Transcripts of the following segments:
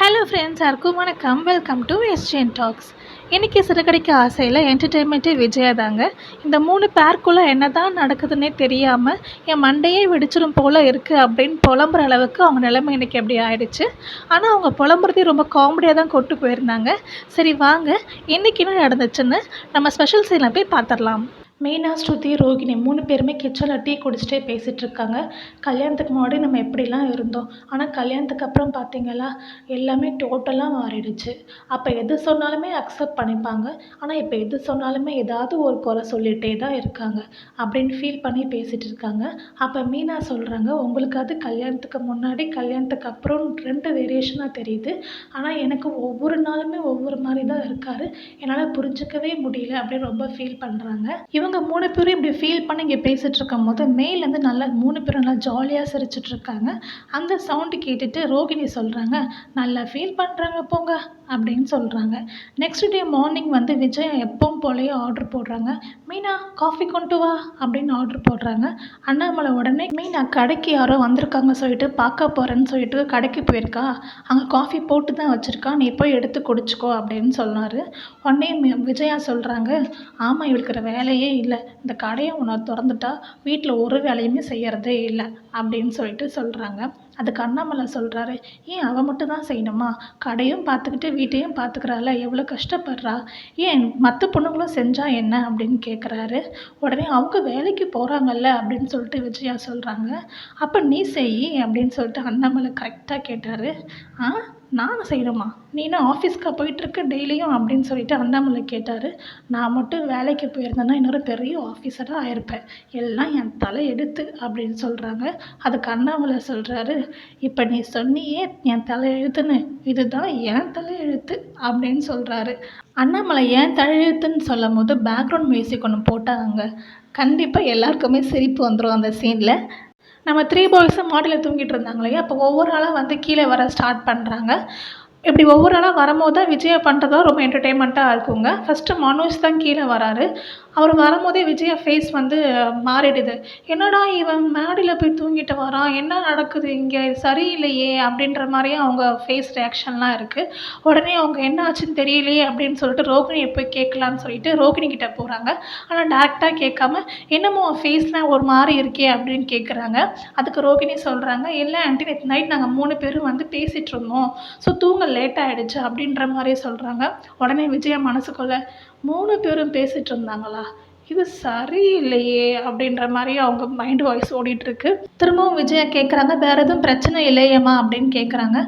Hello friends, எல்லாருக்கும் வணக்கம். Welcome to எஸ்ஜேன் டாக்ஸ். இன்றைக்கி சிறுகடிக்க ஆசையில் என்டர்டெயின்மெண்ட்டு விஜயா தாங்க. இந்த 3 பேருக்குள்ளே என்ன தான் நடக்குதுன்னே தெரியாமல் என் மண்டையே வெடிச்சிடும் போல் இருக்குது அப்படின்னு புலம்புற அளவுக்கு அவங்க நிலைமை இன்றைக்கி அப்படி ஆயிடுச்சு. ஆனால் அவங்க புலம்புறதே ரொம்ப காமெடியாக தான் கொண்டு போயிருந்தாங்க. சரி வாங்க, இன்றைக்கி என்ன நடந்துச்சுன்னு நம்ம ஸ்பெஷல் சீனில் போய் பார்த்துடலாம். மீனா, ஸ்ருதி, ரோகிணி 3 பேருமே கிச்சனில் டீ குடிச்சிட்டே பேசிகிட்ருக்காங்க. கல்யாணத்துக்கு முன்னாடி நம்ம எப்படிலாம் இருந்தோம், ஆனால் கல்யாணத்துக்கு அப்புறம் பார்த்திங்களா எல்லாமே டோட்டலாக மாறிடுச்சு. அப்போ எது சொன்னாலுமே அக்செப்ட் பண்ணிப்பாங்க, ஆனால் இப்போ எது சொன்னாலுமே ஏதாவது ஒரு குறை சொல்லிகிட்டே தான் இருக்காங்க அப்படின்னு ஃபீல் பண்ணி பேசிகிட்டு இருக்காங்க. அப்போ மீனா சொல்கிறாங்க, உங்களுக்கு அது கல்யாணத்துக்கு முன்னாடி கல்யாணத்துக்கு அப்புறம் 2 வேரியேஷனாக தெரியுது. ஆனால் எனக்கு ஒவ்வொரு நாளுமே ஒவ்வொரு மாதிரி தான் இருக்கார், என்னால் புரிஞ்சிக்கவே முடியல அப்படின்னு ரொம்ப ஃபீல் பண்ணுறாங்க. இவங்க 3 பேரும் இப்படி ஃபீல் பண்ணி இங்கே பேசிகிட்டு இருக்கும்போது மேலேருந்து நல்லா 3 பேரும் நல்லா ஜாலியாக சிரிச்சிட்ருக்காங்க. அந்த சவுண்டு கேட்டுட்டு ரோகிணி சொல்கிறாங்க, நல்லா ஃபீல் பண்ணுறாங்க போங்க அப்படின்னு சொல்கிறாங்க. நெக்ஸ்ட் டே மார்னிங் வந்து விஜயா எப்பவும் போலயே ஆர்டர் போடுறாங்க. மீனா காஃபி கொண்டு வா அப்படின்னு ஆர்டர் போடுறாங்க. அண்ணாமலை உடனே மீனா கடைக்கு யாரோ வந்திருக்காங்க சொல்லிட்டு பார்க்க போகிறேன்னு சொல்லிட்டு கடைக்கு போயிருக்கா, அங்கே காஃபி போட்டு தான் வச்சுருக்கா, நீ போய் எடுத்து குடிச்சிக்கோ அப்படின்னு சொன்னார். உடனே விஜயா சொல்கிறாங்க, ஆமாம் இவளுக்கு வேலையே இல்லை, இந்த கடையை உன்னை திறந்துட்டா வீட்டில் ஒரு வேலையுமே செய்கிறதே இல்லை அப்படின்னு சொல்லிட்டு சொல்கிறாங்க. அதுக்கு அண்ணாமலை சொல்கிறாரு, ஏன் அவள் மட்டும் தான் செய்யணுமா, கடையும் பார்த்துக்கிட்டு வீட்டையும் பார்த்துக்கிறாள், எவ்வளோ கஷ்டப்படுறா, ஏன் மற்ற பொண்ணுங்களும் செஞ்சால் என்ன அப்படின்னு கேட்குறாரு. உடனே அவங்க வேலைக்கு போகிறாங்கல்ல அப்படின்னு சொல்லிட்டு விஜயா சொல்கிறாங்க. அப்போ நீ செய் அப்படின்னு சொல்லிட்டு அண்ணாமலை கரெக்டாக கேட்டார். நான் செய்யணுமா, நீ என்ன ஆஃபீஸ்க்காக போயிட்டுருக்க டெய்லியும் அப்படின்னு சொல்லிட்டு அண்ணாமலை கேட்டார். நான் மட்டும் வேலைக்கு போயிருந்தேன்னா இன்னொரு பெரிய ஆஃபீஸராக ஆயிருப்பேன், எல்லாம் என் தலை எடுத்து அப்படின்னு சொல்கிறாங்க. அதுக்கு அண்ணாமலை சொல்கிறாரு, இப்போ நீ சொன்னியே என் தலை எழுத்துன்னு, இதுதான் என் தலை எழுத்து அப்படின்னு சொல்கிறாரு. அண்ணாமலை ஏன் தலையெழுத்துன்னு சொல்லும் போது பேக்ரவுண்ட் மியூசிக் ஒன்று போட்டாங்க. கண்டிப்பாக எல்லாருக்குமே சிரிப்பு வந்துடும் அந்த சீனில். நம்ம 3 பாய்ஸும் மாடியில் தூங்கிட்டு இருந்தாங்க இல்லையா, அப்போ ஒவ்வொரு ஆளாக வந்து கீழே வர ஸ்டார்ட் பண்ணுறாங்க. இப்படி ஒவ்வொரு ஆளாக வரும்போது தான் விஜயா பண்ணுறதா ரொம்ப என்டர்டெயின்மெண்ட்டாக இருக்குங்க. ஃபஸ்ட்டு மனோஜ் தான் கீழே வராரு. அவர் வரும்போதே விஜயா ஃபேஸ் வந்து மாறிடுது. என்னடா இவன் மாடியில் போய் தூங்கிட்டு வரான், என்ன நடக்குது இங்கே, சரியில்லையே அப்படின்ற மாதிரியே அவங்க ஃபேஸ் ரியாக்ஷன்லாம் இருக்குது. உடனே அவங்க என்ன ஆச்சுன்னு தெரியலையே அப்படின்னு சொல்லிட்டு ரோகிணியை போய் கேட்கலான்னு சொல்லிட்டு ரோகிணி கிட்டே போகிறாங்க. ஆனால் டேரெக்டாக கேட்காம, என்னமோ ஃபேஸ்லாம் ஒரு மாதிரி இருக்கே அப்படின்னு கேட்குறாங்க. அதுக்கு ரோகிணி சொல்கிறாங்க, இல்லை ஆண்டி நேற்று நைட் நாங்கள் 3 பேரும் வந்து பேசிகிட்டு இருந்தோம், ஸோ தூங்க லேட் ஆகிடுச்சு அப்படின்ற மாதிரி சொல்கிறாங்க. உடனே விஜயா மனசுக்குள்ளே, 3 பேரும் பேசிகிட்டு இருந்தாங்களா, இது சரியில்லையே அப்படின்ற மாதிரி அவங்க மைண்ட் வாய்ஸ் ஓடிட்டுருக்கு. திரும்பவும் விஜயா கேட்குறாங்க, வேறு எதுவும் பிரச்சனை இல்லையம்மா அப்படின்னு கேட்குறாங்க.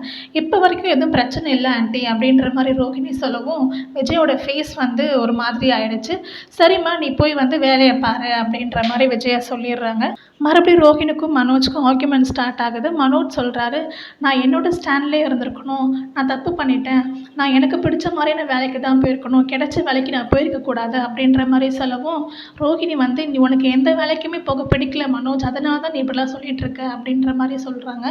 இப்போ வரைக்கும் எதுவும் பிரச்சனை இல்லை ஆண்டி அப்படின்ற மாதிரி ரோகிணி சொல்லவும் விஜயோட ஃபேஸ் வந்து ஒரு மாதிரி ஆயிடுச்சு. சரிம்மா நீ போய் வந்து வேலையை பாரு அப்படின்ற மாதிரி விஜயா சொல்லிடுறாங்க. மறுபடியும் ரோஹிணிக்கும் மனோஜுக்கும் ஆர்கியூமெண்ட் ஸ்டார்ட் ஆகுது. மனோஜ் சொல்கிறாரு, நான் என்னோடய ஸ்டாண்ட்லேயே இருந்திருக்கணும், நான் தப்பு பண்ணிட்டேன், நான் எனக்கு பிடிச்ச மாதிரியான வேலைக்கு தான் போயிருக்கணும், கிடைச்ச வேலைக்கு நான் போயிருக்கக்கூடாது அப்படின்ற மாதிரி சொல்லவும் ரோஹிணி வந்து, நீ உனக்கு எந்த வேலைக்குமே போக பிடிக்கல மனோஜ், அதனால தான் நீ இப்படிலாம் சொல்லிகிட்ருக்க அப்படின்ற மாதிரி சொல்கிறாங்க.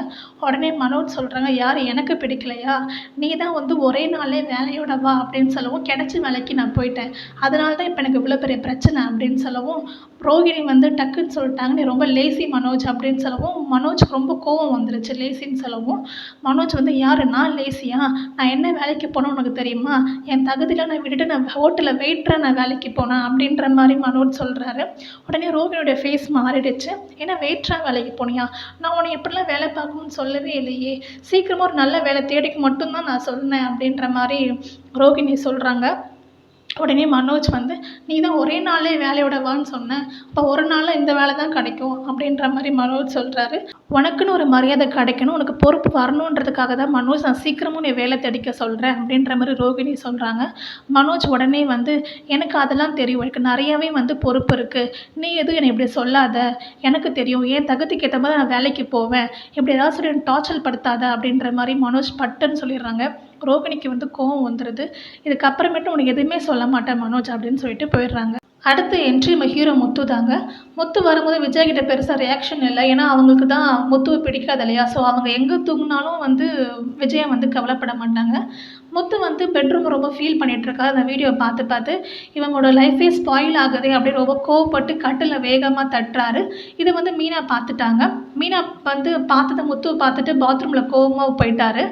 உடனே மனோஜ் சொல்கிறாங்க, யார் எனக்கு பிடிக்கலையா, நீ தான் வந்து ஒரே நாளே வேலையோட வா அப்படின்னு சொல்லவும் கிடைச்ச வேலைக்கு நான் போயிட்டேன், அதனால தான் இப்போ எனக்கு இவ்வளோ பெரிய பிரச்சனை அப்படின்னு சொல்லவும் ரோஹிணி வந்து டக்குன்னு சொல்லிட்டாங்க, நீ ரொம்ப லேசி மனோஜ் அப்படின்னு சொல்லவும் மனோஜ்க்கு ரொம்ப கோவம் வந்துருச்சு. லேசின்னு சொல்லவும் மனோஜ் வந்து, யார் நான் லேசியா, நான் என்ன வேலைக்கு போனேன் உனக்கு தெரியுமா, என் தகுதியில் நான் விட்டுட்டு நான் ஹோட்டலில் வெயிட்டராக நான் வேலைக்கு போனேன் அப்படின்ற மாதிரி மனோஜ் சொல்கிறாரு. உடனே ரோஹிணியோட ஃபேஸ் மாறிடுச்சு. ஏன்னா வெயிட்டராக வேலைக்கு போனியா, நான் உன்னை எப்படிலாம் வேலை பார்க்கணும்னு சொல்லவே இல்லையே, சீக்கிரமாக ஒரு நல்ல வேலை தேடிக்கு மட்டும்தான் நான் சொன்னேன் அப்படின்ற மாதிரி ரோஹிணி சொல்கிறாங்க. உடனே மனோஜ் வந்து, நீ தான் ஒரே நாளே வேலையோட வான்னு சொன்னேன், அப்போ ஒரு நாளில் இந்த வேலை தான் கிடைக்கும் அப்படின்ற மாதிரி மனோஜ் சொல்கிறாரு. உனக்குன்னு ஒரு மரியாதை கிடைக்கணும், உனக்கு பொறுப்பு வரணுன்றதுக்காக தான் மனோஜ் நான் சீக்கிரமும் நீ வேலை தேடிக்க சொல்கிறேன் அப்படின்ற மாதிரி ரோகிணி சொல்கிறாங்க. மனோஜ் உடனே வந்து, எனக்கு அதெல்லாம் தெரியும், எனக்கு நிறையாவே வந்து பொறுப்பு இருக்குது, நீ எதுவும் என்னை இப்படி சொல்லாத, எனக்கு தெரியும், என் தகுதிக்கு ஏற்ற மாதிரி நான் வேலைக்கு போவேன், இப்படி ஏதாவது சொல்லி டார்ச்சர் படுத்தாத அப்படின்ற மாதிரி மனோஜ் பட்டுன்னு சொல்லிடுறாங்க. ரோகிணிக்கு வந்து கோவம் வந்துடுது. இதுக்கப்புறமேட்டு உனக்கு எதுவுமே சொல்ல மாட்டேன் மனோஜ் அப்படின்னு சொல்லிட்டு போயிடுறாங்க. அடுத்த என்ட்ரி நம்ம ஹீரோ முத்து தாங்க. முத்து வரும்போது விஜய் கிட்ட பெருசாக ரியாக்ஷன் இல்லை, ஏன்னா அவங்களுக்கு தான் முத்துவை பிடிக்காது இல்லையா, ஸோ அவங்க எங்கே தூங்கினாலும் வந்து விஜயை வந்து கவலைப்பட மாட்டாங்க. முத்து வந்து பெட்ரூம் ரொம்ப ஃபீல் பண்ணிகிட்ருக்காரு அந்த வீடியோ பார்த்து பார்த்து. இவங்களோட லைஃபே ஸ்பாயில் ஆகுதே அப்படின்னு ரொம்ப கோவப்பட்டு கட்டில வேகமாக தட்டுறாரு. இதை வந்து மீனா பார்த்துட்டாங்க. மீனா வந்து பார்த்தத முத்துவை பார்த்துட்டு பாத்ரூமில் கோவமாக போயிட்டாரு.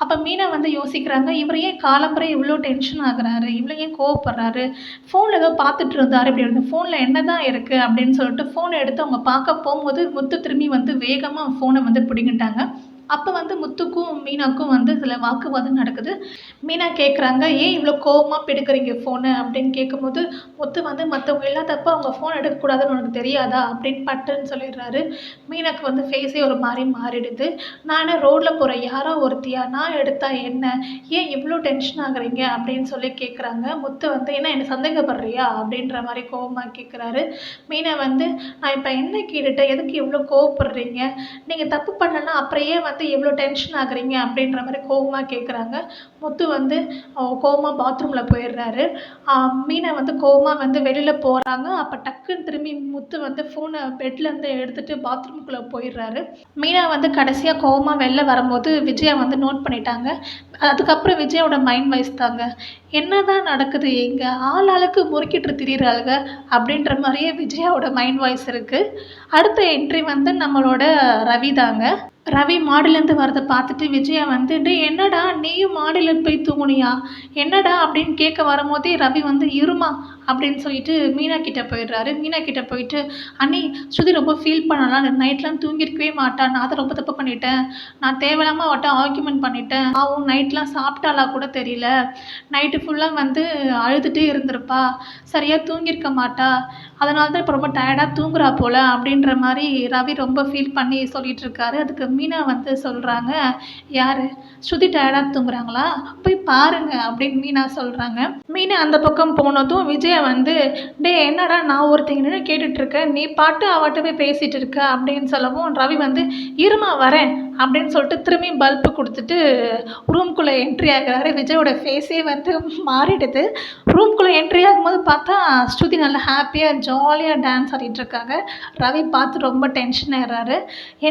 அப்போ மீனா வந்து யோசிக்கிறாங்க, இவர் ஏன் காலம்பறை இவ்வளோ டென்ஷன் ஆகுறாரு, இவ்வளோ ஏன் கோவப்படுறாரு, ஃபோனில் ஏதோ பார்த்துட்டு இருந்தார் இப்படி இருந்து ஃபோனில் என்ன தான் இருக்குது அப்படின்னு சொல்லிட்டு ஃபோனை எடுத்து அவங்க பார்க்க போகும்போது முத்து திரும்பி வந்து வேகமாக ஃபோனை வந்து பிடிங்கிட்டாங்க. அப்போ வந்து முத்துக்கும் மீனாக்கும் வந்து சில வாக்குவாதம் நடக்குது. மீனா கேட்குறாங்க, ஏன் இவ்வளோ கோவமாக பிடுங்குறீங்க ஃபோனை அப்படின்னு கேட்கும்போது முத்து வந்து மற்றவங்க இல்லாதப்போ அவங்க ஃபோன் எடுக்கக்கூடாதுன்னு உனக்கு தெரியாதா அப்படின்னு பட்டுன்னு சொல்லிடுறாரு. மீனாக்கு வந்து ஃபேஸே ஒரு மாதிரி மாறிடுது. நான் என்ன ரோட்டில் போகிற யாரோ ஒருத்தியா, நான் எடுத்தா என்ன, ஏன் இவ்வளோ டென்ஷன் ஆகுறீங்க அப்படின்னு சொல்லி கேட்குறாங்க. முத்து வந்து என்ன என்ன சந்தேகப்படுறியா அப்படின்ற மாதிரி கோவமாக கேட்குறாரு. மீனா வந்து நான் இப்போ என்ன கேட்டுட்டேன், எதுக்கு இவ்வளோ கோவப்படுறீங்க, நீங்கள் தப்பு பண்ணலன்னா அப்புறம் ஏன் வந்து எவ்வளோ டென்ஷன் ஆகுறீங்க அப்படின்ற மாதிரி கோவமாக கேட்குறாங்க. முத்து வந்து கோவமாக பாத்ரூமில் போயிடுறாரு. மீனா வந்து கோவமாக வந்து வெளியில் போகிறாங்க. அப்போ டக்குன்னு திரும்பி முத்து வந்து ஃபோனை பெட்லேருந்து எடுத்துகிட்டு பாத்ரூம்குள்ளே போயிடுறாரு. மீனா வந்து கடைசியாக கோவமாக வெளில வரும்போது விஜயா வந்து நோட் பண்ணிட்டாங்க. அதுக்கப்புறம் விஜயாவோட மைண்ட் வாய்ஸ் தாங்க, என்ன தான் நடக்குது, எங்கே ஆளுக்கு முறுக்கிட்டு திரியிறாளுங்க அப்படின்ற மாதிரியே விஜயாவோட மைண்ட் வாய்ஸ் இருக்குது. அடுத்த என்ட்ரி வந்து நம்மளோட ரவி தாங்க. ரவி மாடிலேருந்து வரதை பார்த்துட்டு விஜயா வந்து, டேய் என்னடா நீயும் மாடியில் போய் தூங்குனியா, என்னடா அப்படின்னு கேட்க வரும்போதே ரவி வந்து இருமா அப்படின்னு சொல்லிட்டு மீனா கிட்டே போயிடுறாரு. மீனா கிட்டே போயிட்டு, அண்ணி ஸ்ருதி ரொம்ப ஃபீல் பண்ணலாம், நைட்லாம் தூங்கியிருக்கவே மாட்டான், நான் அதை ரொம்ப தப்பு பண்ணிட்டேன், நான் தேவையில்லாமல் அவட்ட ஆர்கியூமெண்ட் பண்ணிட்டேன், அவன் நைட்லாம் சாப்பிட்டாலா கூட தெரியல, நைட்டு ஃபுல்லாக வந்து அழுதுகிட்டே இருந்திருப்பா, சரியாக தூங்கியிருக்க மாட்டா, அதனால தான் இப்போ ரொம்ப டயர்டாக தூங்குறா போல் அப்படின்ற மாதிரி ரவி ரொம்ப ஃபீல் பண்ணி சொல்லிகிட்டு இருக்காரு. அதுக்கு மீனா வந்து சொல்கிறாங்க, யார் ஸ்ருதி டயர்டாக தூங்குறாங்களா, போய் பாருங்க அப்படின்னு மீனா சொல்கிறாங்க. மீனா அந்த பக்கம் போனதும் விஜயா வந்து, டே என்னடா நான் ஒருத்தங்க நின்று கேட்டுட்ருக்கேன், நீ பாட்டு அவட்ட போய் பேசிகிட்டு இருக்க அப்படின்னு சொல்லவும் ரவி வந்து இருமா வரேன் அப்படின்னு சொல்லிட்டு திரும்பி பல்பு கொடுத்துட்டு ரூம்குள்ளே என்ட்ரி ஆகிறாரு. விஜயோட ஃபேஸே வந்து மாறிடுது. ரூம்குள்ளே என்ட்ரி ஆகும்போது பார்த்தா ஸ்ருதி நல்லா ஹாப்பியாக ஜாலியாக டான்ஸ் ஆடிட்டுருக்காங்க. ரவி பார்த்து ரொம்ப டென்ஷன் ஆகிறாரு.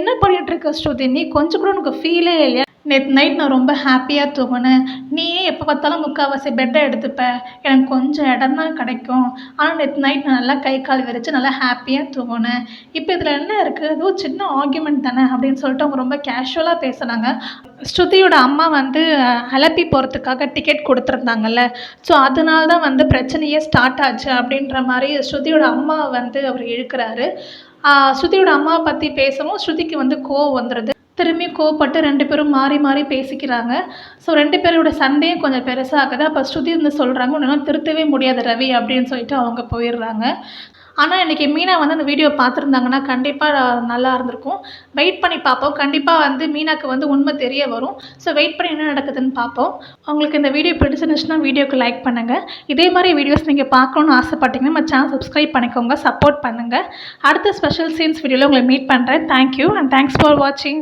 என்ன பண்ணிகிட்ருக்க ஸ்ருதி, நீ கொஞ்சம் கூட உனக்கு ஃபீலே இல்லையா, நேற்று நைட் நான் ரொம்ப ஹாப்பியாக தூங்கினேன், நீயே எப்போ பார்த்தாலும் முக்கால்வாசி பெட்டை எடுத்துப்ப, எனக்கு கொஞ்சம் இடம் தான் கிடைக்கும், ஆனால் நேற்று நைட் நான் நல்லா கை கால் விரித்து நல்லா ஹாப்பியாக தூங்கினேன், இப்போ இதில் என்ன இருக்குது, ஏதோ சின்ன ஆர்கியூமெண்ட் தானே அப்படின்னு சொல்லிட்டு அவங்க ரொம்ப கேஷுவலாக பேசுனாங்க. ஸ்ருதியோட அம்மா வந்து அலப்பி போகிறதுக்காக டிக்கெட் கொடுத்துருந்தாங்கல்ல, ஸோ அதனால தான் வந்து பிரச்சனையே ஸ்டார்ட் ஆச்சு அப்படின்ற மாதிரி ஸ்ருதியோட அம்மாவை வந்து அவர் இழுக்கிறாரு. ஸ்ருதியோட அம்மாவை பற்றி பேசவும் ஸ்ருதிக்கு வந்து கோவம் வந்துடுது. திரும்பி கோவப்பட்டு 2 பேரும் மாறி மாறி பேசிக்கிறாங்க. ஸோ 2 பேரோட சண்டையும் கொஞ்சம் பெருசாகுது. அப்போ ஸ்ருதி வந்து சொல்கிறாங்க, உன்னால் திருத்தவே முடியாது ரவி அப்படின்னு சொல்லிட்டு அவங்க போயிடுறாங்க. ஆனால் இன்றைக்கி மீனா வந்து அந்த வீடியோ பார்த்துருந்தாங்கன்னா கண்டிப்பாக நல்லா இருந்திருக்கும். வெயிட் பண்ணி பார்ப்போம். கண்டிப்பாக வந்து மீனாக்கு வந்து உண்மை தெரிய வரும். ஸோ வெயிட் பண்ணி என்ன நடக்குதுன்னு பார்ப்போம். உங்களுக்கு இந்த வீடியோ பிடிச்சிருந்துச்சுன்னா வீடியோக்கு லைக் பண்ணுங்கள். இதே மாதிரி வீடியோஸ் நீங்கள் பார்க்கணுன்னு ஆசைப்பட்டீங்கன்னா நம்ம சேனல் சப்ஸ்கிரைப் பண்ணிக்கோங்க, சப்போர்ட் பண்ணுங்கள். அடுத்த ஸ்பெஷல் சீன்ஸ் வீடியோவில் உங்களை மீட் பண்ணுறேன். தேங்க்யூ அண்ட் தேங்க்ஸ் ஃபார் வாட்சிங்.